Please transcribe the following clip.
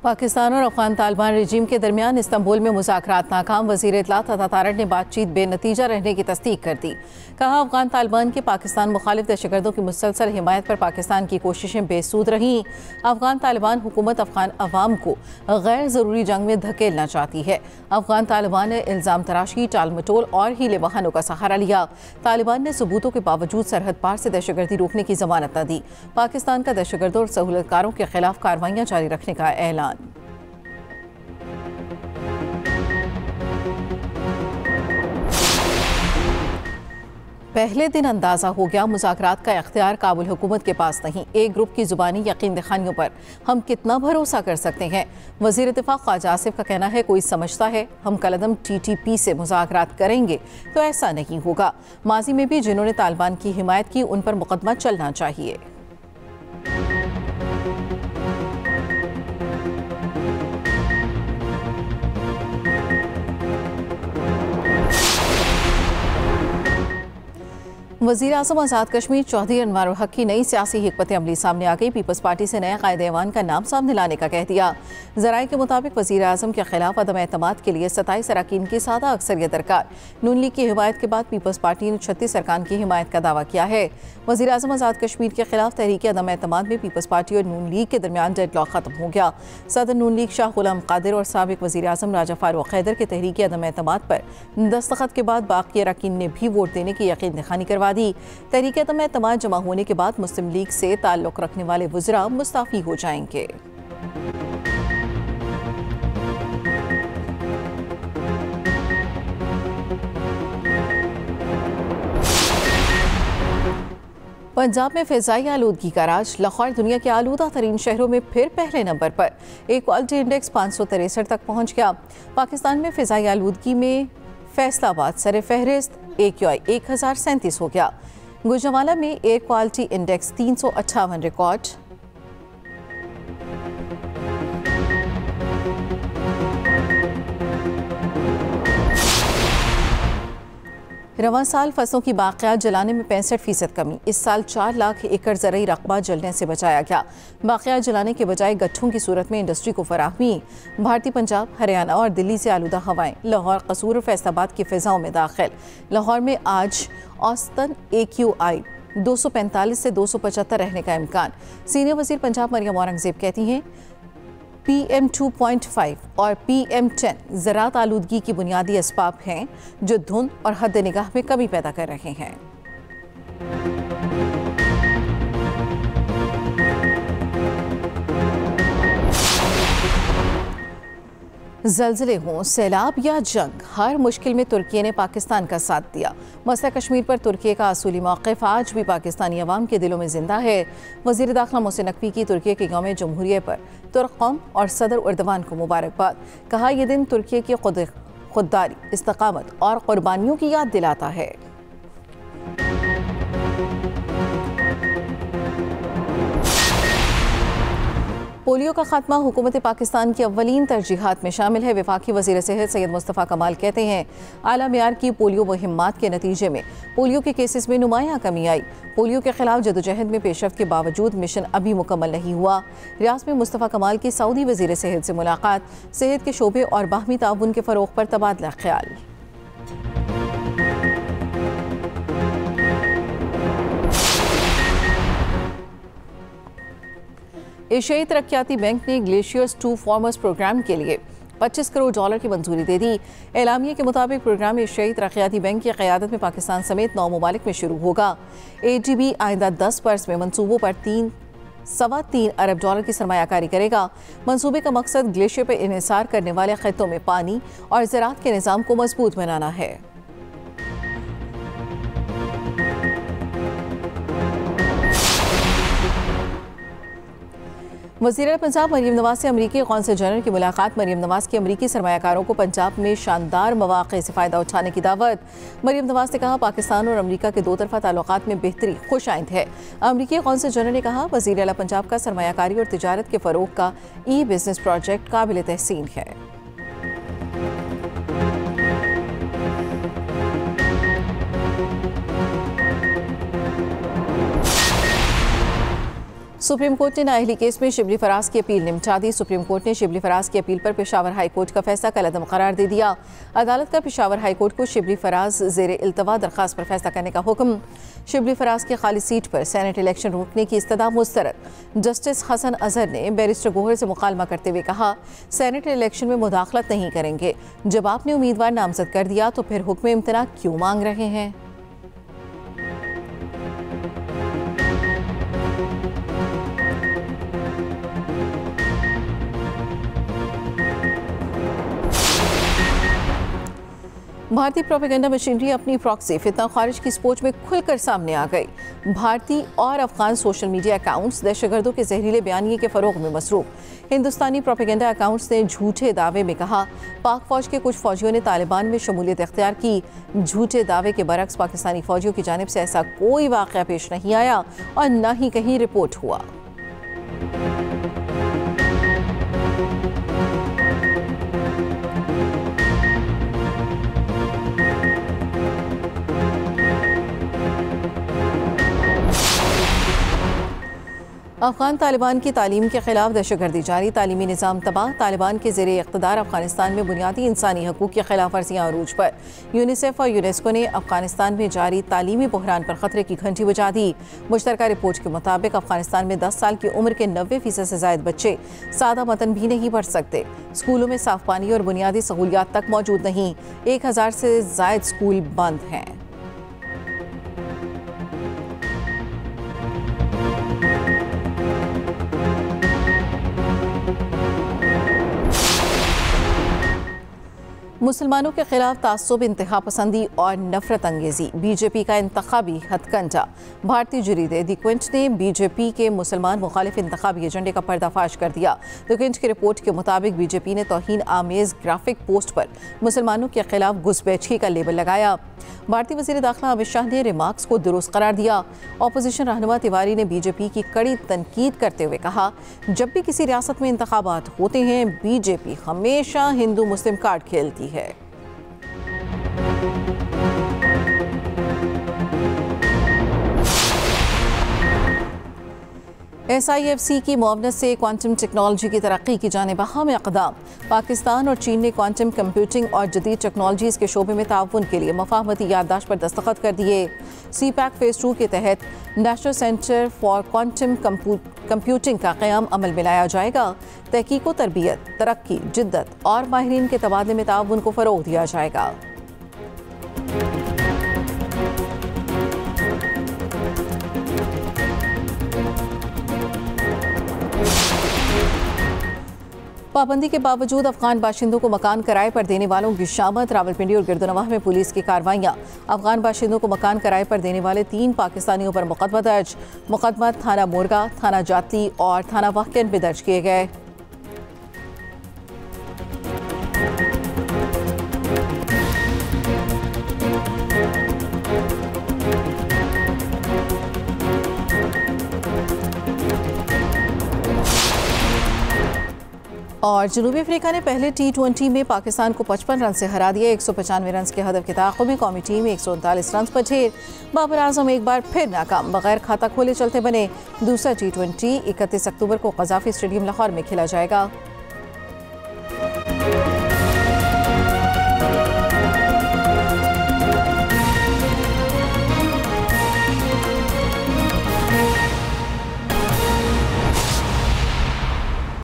पाकिस्तान और अफगान तालिबान रजीम के दरमियान इस्तांबुल में मुज़ाकरात नाकाम। वज़ीर इत्तलात अता तारड़ ने बातचीत बेनतीजा रहने की तस्दीक कर दी। कहा, अफगान तालिबान के पाकिस्तान मुखालिफ दहशतगर्दों की मुसलसल हिमायत पर पाकिस्तान की कोशिशें बेसूद रहीं। अफगान तालिबान हुकूमत अफगान अवाम को गैर ज़रूरी जंग में धकेलना चाहती है। अफगान तालिबान ने इल्ज़ाम तराशी, टाल मटोल और हीले बहानों का सहारा लिया। तालिबान ने सबूतों के बावजूद सरहद पार से दहशतगर्दी रोकने की जमानत न दी। पाकिस्तान का दहशतगर्दों और सहूलतकारों के खिलाफ कार्रवाइयाँ जारी रखने का ऐलान। पहले दिन अंदाज़ा हो गया, मुज़ाकरात का इख्तियार काबुल हुकूमत के पास नहीं। एक ग्रुप की ज़ुबानी यकीन दिखानियों पर हम कितना भरोसा कर सकते हैं। वज़ीर इत्तेफ़ाक़ ख्वाजा आसिफ का कहना है, कोई समझता है हम कलदम TTP से मुज़ाकरात करेंगे तो ऐसा नहीं होगा। माजी में भी जिन्होंने तालिबान की हिमायत की उन पर मुकदमा चलना चाहिए। वज़ीर आज़म आज़ाद कश्मीर चौधरी अनवारुल हक की नई सियासी हिकमत अमली सामने आ गई। पीपल्स पार्टी से नए कायदे ऐवान का नाम सामने लाने का कह दिया। ज़राए के मुताबिक वज़ीर आज़म के खिलाफ अदम एतमाद के लिए 27 अरकान की सादा अक्सरियत दरकार। नून लीग की हिमायत के बाद पीपल्स पार्टी ने 36 अरकान की हिमायत का दावा किया है। वज़ीर आज़म आज़ाद कश्मीर के खिलाफ तहरीक अदम एतमाद में पीपल्स पार्टी और नून लीग के दरमियान डेडलॉक खत्म हो गया। सदर नून लीग शाह गुलाम कादिर और साबिक वज़ीर आज़म राजा फारूक हैदर के तहरीक अदम एतमाद पर दस्तखत के बाद बाकी अरकान ने भी वोट देने की यकीन दहानी करवा दी। तहरीक अदम एतमाद जमा होने के बाद मुस्लिम लीग से ताल्लुक़ रखने वाले वज़रा मुस्ताफ़ी हो जाएंगे। पंजाब में फ़िज़ाई आलूदगी का राज। लाहौर दुनिया के आलूदा तरीन शहरों में फिर पहले नंबर पर। एयर क्वालिटी इंडेक्स 563 तक पहुँच गया। पाकिस्तान में फ़िज़ाई आलूदगी में फैसलाबाद सर फहरिस्त, AQI 1037 हो गया। गुजरांवाला में एयर क्वालिटी इंडेक्स 358 रिकॉर्ड। रवां साल फसलों की बाक़ियात जलाने में 65% कमी। इस साल 4 लाख एकड़ ज़रई रकबा जलने से बचाया गया। बाक़ियात जलाने के बजाय गट्ठों की सूरत में इंडस्ट्री को फराहमी। भारतीय पंजाब, हरियाणा और दिल्ली से आलूदा हवाएं लाहौर, कसूर और फैसलाबाद की फ़िज़ाओं में दाखिल। लाहौर में आज औसतन AQI 245 से 275 रहने का इम्कान। सीनियर वज़ीर पंजाब मरियम औरंगज़ेब कहती हैं, PM 2.5 और PM10 ज़राअत आलूदगी की बुनियादी असबाब हैं जो धुंध और हद निगाह में कमी पैदा कर रहे हैं। ज़लज़ले हों, सैलाब या जंग, हर मुश्किल में तुर्की ने पाकिस्तान का साथ दिया। मसला कश्मीर पर तुर्की का असूली मौक़िफ़ आज भी पाकिस्तानी अवाम के दिलों में जिंदा है। वज़ीर दाखिला मोहसिन नकवी की तुर्की के यौम जमहूरिया पर तुर्क कौम और सदर उर्दवान को मुबारकबाद। कहा, यह दिन तुर्की की खुददारी, इस्तकामत और कुर्बानियों की याद दिलाता है। पोलियो का खात्मा हुकूमत पाकिस्तान की अव्वलीन तरजीहात में शामिल है। वफाकी वज़ीर सेहत सैयद मुस्तफ़ा कमाल कहते हैं, आला मियार की पोलियो मुहिम्मात के नतीजे में पोलियो के केसेस में नुमायाँ कमी आई। पोलियो के खिलाफ जदोजहद में पेशरफ्त के बावजूद मिशन अभी मुकम्मल नहीं हुआ। रियाद में मुस्तफ़ा कमाल की सऊदी वज़ीर सेहत से मुलाकात। सेहत के शोबे और बाहमी ताउन के फ़रोग़ पर तबादला ख्याल। एशियाई तरक्याती बैंक ने ग्लेशियर्स टू फार्मर्स प्रोग्राम के लिए $25 करोड़ की मंजूरी दे दी। एलामिया के मुताबिक प्रोग्राम एशियाई तरक्याती बैंक की क़यादत में पाकिस्तान समेत 9 ममालिक में शुरू होगा। ADB आइंदा 10 बरस में मनसूबों पर $3.25 अरब की सरमायाकारी करेगा। मंसूबे का मकसद ग्लेशियर पर इन्हिसार करने वाले खित्तों में पानी और ज़राअत के निज़ाम को मजबूत बनाना है। वज़ीर पंजाब मरियम नवाज़ से अमरीकी कौंसल जनरल की मुलाकात। मरियम नवाज़ की अमरीकी सरमायाकारों को पंजाब में शानदार मौक़े से फ़ायदा उठाने की दावत। मरियम नवाज़ ने कहा, पाकिस्तान और अमरीका के 2 तरफ़ा ताल्लुकात में बेहतरी खुश आइंद है। अमरीकी कौंसल जनरल ने कहा, वज़ीर आला पंजाब का सरमायाकारी और तिजारत के फ़रोग़ का बिज़नेस प्रोजेक्ट काबिल तहसीन है। सुप्रीम कोर्ट ने नाअहली केस में शिबली फराज की अपील निपटा दी। सुप्रीम कोर्ट ने शिबली फराज की अपील पर पेशावर हाई कोर्ट का फैसला कलअदम करार दे दिया। अदालत का पेशावर हाई कोर्ट को शिबली फराज ज़ेर इल्तवा दरख्वास्त पर फैसला करने का हुक्म। शिबली फराज की खाली सीट पर सेनेट इलेक्शन रोकने की इस्तदा मुस्तरद। जस्टिस हसन अजहर ने बैरिस्टर गोहर से मुकालमा करते हुए कहा, सेनेट इलेक्शन में मुदाखलत नहीं करेंगे। जब आपने उम्मीदवार नामजद कर दिया तो फिर हुक्म इम्तना क्यों मांग रहे हैं? भारतीय प्रोपेगेंडा मशीनरी अपनी प्रॉक्सी फितना खारिज की स्पोर्ट में खुलकर सामने आ गई। भारतीय और अफगान सोशल मीडिया अकाउंट्स दहशतगर्दों के जहरीले बयानिए के फरोग में मसरूफ। हिंदुस्तानी प्रोपेगेंडा अकाउंट्स ने झूठे दावे में कहा, पाक फौज के कुछ फौजियों ने तालिबान में शमूलियत इख्तियार की। झूठे दावे के बरक्स पाकिस्तानी फौजियों की जानिब से ऐसा कोई वाक़या पेश नहीं आया और न ही कहीं रिपोर्ट हुआ। अफगान तालिबान की तालीम के खिलाफ दहशतगर्दी जारी, तालीमी निज़ाम तबाह। तालिबान के ज़ेरे इक़्तिदार अफगानिस्तान में बुनियादी इंसानी हकूक़ की खिलाफ वर्जियाँ अरूज पर। यूनिसेफ और यूनेस्को ने अफगानिस्तान में जारी तालीमी बहरान पर ख़तरे की घंटी बजा दी। मुश्तरका रिपोर्ट के मुताबिक अफगानिस्तान में 10 साल की उम्र के 90% से ज़ायद बच्चे सादा मतन भी नहीं पढ़ सकते। स्कूलों में साफ़ पानी और बुनियादी सहूलियात तक मौजूद नहीं। 1000 से ज़ायद स्कूल बंद हैं। मुसलमानों के खिलाफ तासुब, इंतहा पसंदी और नफरत अंगेजी, बीजेपी का इंतखाबी हथकंडा। भारतीय जरीदे द क्विंट ने बीजेपी के मुसलमान मुखालिफ इंतखाबी एजेंडे का पर्दाफाश कर दिया। द क्विंट की रिपोर्ट के मुताबिक बीजेपी ने तौहीन आमेज ग्राफिक पोस्ट पर मुसलमानों के खिलाफ घुसपैठी का लेबल लगाया। भारतीय वज़ीर दाखिला अमित शाह ने रिमार्क्स को दुरुस्त करार दिया। अपोजिशन रहनुमा तिवारी ने बीजेपी की कड़ी तनकीद करते हुए कहा, जब भी किसी रियासत में इंतखाबात होते हैं बीजेपी हमेशा हिंदू मुस्लिम कार्ड खेलती है। SIFC की मुआवनत से क्वांटम टेक्नोलॉजी की तरक्की की जानिब अहम इक़दाम। पाकिस्तान और चीन ने क्वांटम कंप्यूटिंग और जदीद टेक्नोलॉजीज़ के शोबे में ताउन के लिए मफाहमती याददाश्त पर दस्तखत कर दिए। CPAC फ़ेज़ 2 के तहत national centre for quantum computing का क़याम अमल में लाया जाएगा। तहकीक व तरबियत, तरक्की, जिद्दत और माहिरीन के तबादले में ताउन को फ़रोग़ दिया जाएगा। पाबंदी के बावजूद अफगान बाशिंदों को मकान किराए पर देने वालों की शामत। रावलपिंडी और गिरदोनवाह में पुलिस की कार्रवाइयाँ। अफगान बाशिंदों को मकान किराए पर देने वाले 3 पाकिस्तानियों पर मुकदमा दर्ज। मुकदमा थाना मोरगा, थाना जाती और थाना वाक़िअन में दर्ज किए गए। और जनूबी अफ्रीका ने पहले T20 में पाकिस्तान को 55 रन से हरा दिया। 195 रन के हदफ के ताक़ुब में कौमी टीम 139 रन पर ढेर। बाबर आजम एक बार फिर नाकाम, बगैर खाता खोले चलते बने। दूसरा T20 31 अक्टूबर को क़ज़ाफ़ी स्टेडियम लाहौर में खेला जाएगा।